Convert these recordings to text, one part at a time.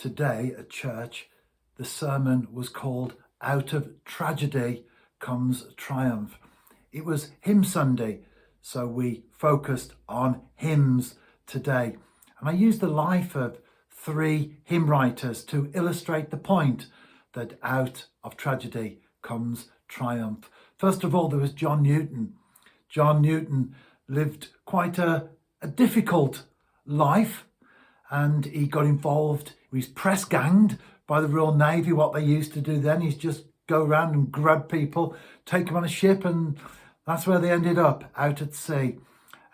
Today at church, the sermon was called Out of Tragedy Comes Triumph. It was Hymn Sunday, so we focused on hymns today. And I used the life of 3 hymn writers to illustrate the point that out of tragedy comes triumph. First of all, there was John Newton. John Newton lived quite a difficult life, and he got involved. He was press ganged by the Royal Navy. What they used to do then is just go around and grab people, take them on a ship, and that's where they ended up, out at sea.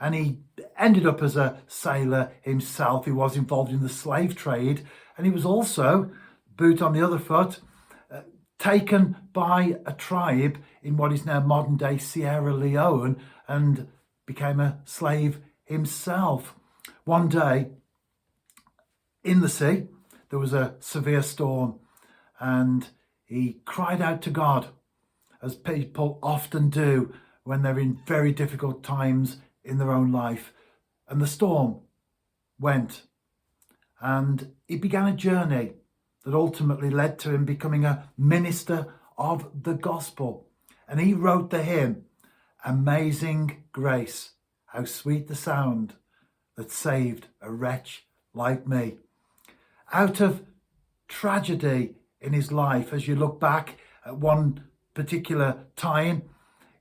And he ended up as a sailor himself. He was involved in the slave trade, and he was also, boot on the other foot, taken by a tribe in what is now modern day Sierra Leone and became a slave himself. One day in the sea, there was a severe storm, and he cried out to God, as people often do when they're in very difficult times in their own life. And the storm went, and he began a journey that ultimately led to him becoming a minister of the gospel. And he wrote the hymn, Amazing Grace, how sweet the sound that saved a wretch like me. Out of tragedy in his life, as you look back at one particular time,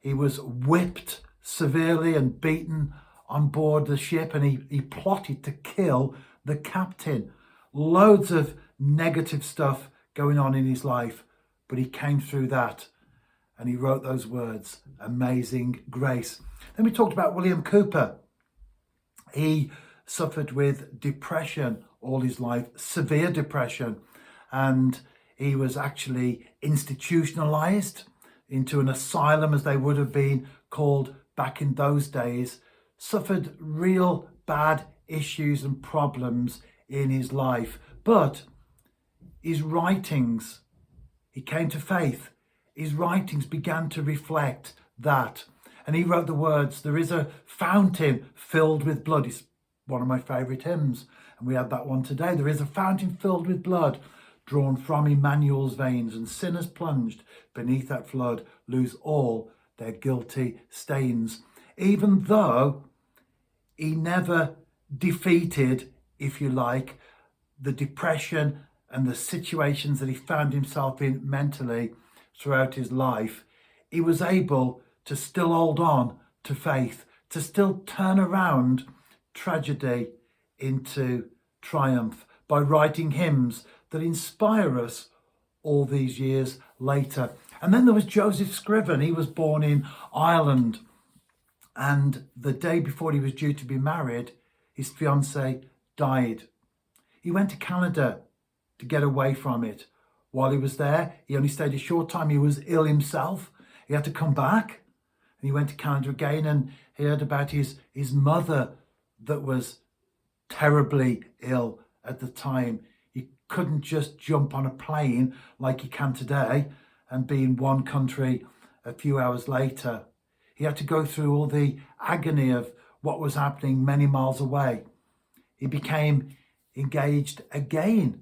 he was whipped severely and beaten on board the ship, and he plotted to kill the captain. Loads of negative stuff going on in his life, but he came through that and he wrote those words, Amazing Grace. Then we talked about William Cowper. He suffered with depression all his life, severe depression, and he was actually institutionalized into an asylum, as they would have been called back in those days. Suffered real bad issues and problems in his life, but his writings, he came to faith. His writings began to reflect that, and he wrote the words, there is a fountain filled with blood. It's one of my favorite hymns, and we had that one today. There is a fountain filled with blood drawn from Emmanuel's veins, and sinners plunged beneath that flood lose all their guilty stains. Even though he never defeated, if you like, the depression and the situations that he found himself in mentally throughout his life, he was able to still hold on to faith, to still turn around tragedy into triumph by writing hymns that inspire us all these years later. And then there was Joseph Scriven. He was born in Ireland, and the day before he was due to be married, his fiancée died. He went to Canada to get away from it. While he was there, he only stayed a short time. He was ill himself. He had to come back, and he went to Canada again, and he heard about his mother that was terribly ill at the time. You couldn't just jump on a plane like you can today and be in one country a few hours later. He had to go through all the agony of what was happening many miles away. He became engaged again,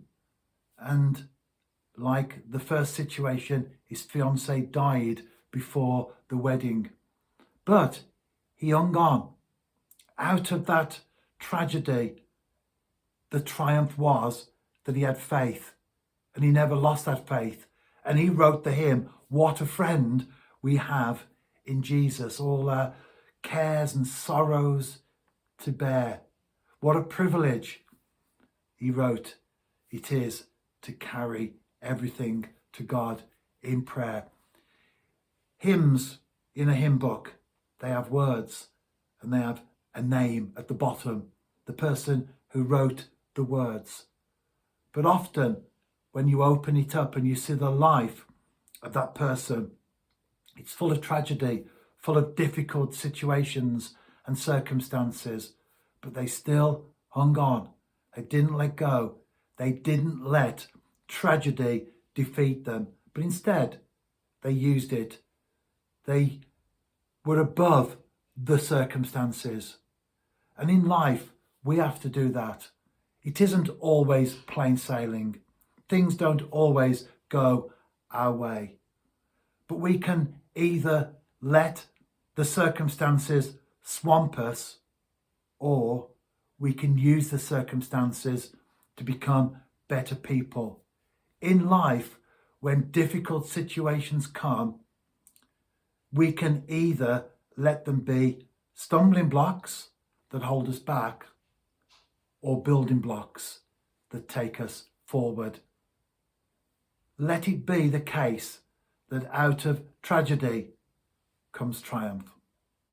and like the first situation, his fiancée died before the wedding. But he hung on. Out of that tragedy, the triumph was that he had faith, and he never lost that faith. And he wrote the hymn, What a Friend We Have in Jesus, all our cares and sorrows to bear. What a privilege, he wrote, it is to carry everything to God in prayer. Hymns in a hymn book, they have words and they have a name at the bottom, the person who wrote the words. But often when you open it up and you see the life of that person, it's full of tragedy, full of difficult situations and circumstances, but they still hung on. They didn't let go. They didn't let tragedy defeat them, but instead they used it. They were above the circumstances. And in life, we have to do that. It isn't always plain sailing. Things don't always go our way. But we can either let the circumstances swamp us, or we can use the circumstances to become better people. In life, when difficult situations come, we can either let them be stumbling blocks that hold us back, or building blocks that take us forward. Let it be the case that out of tragedy comes triumph.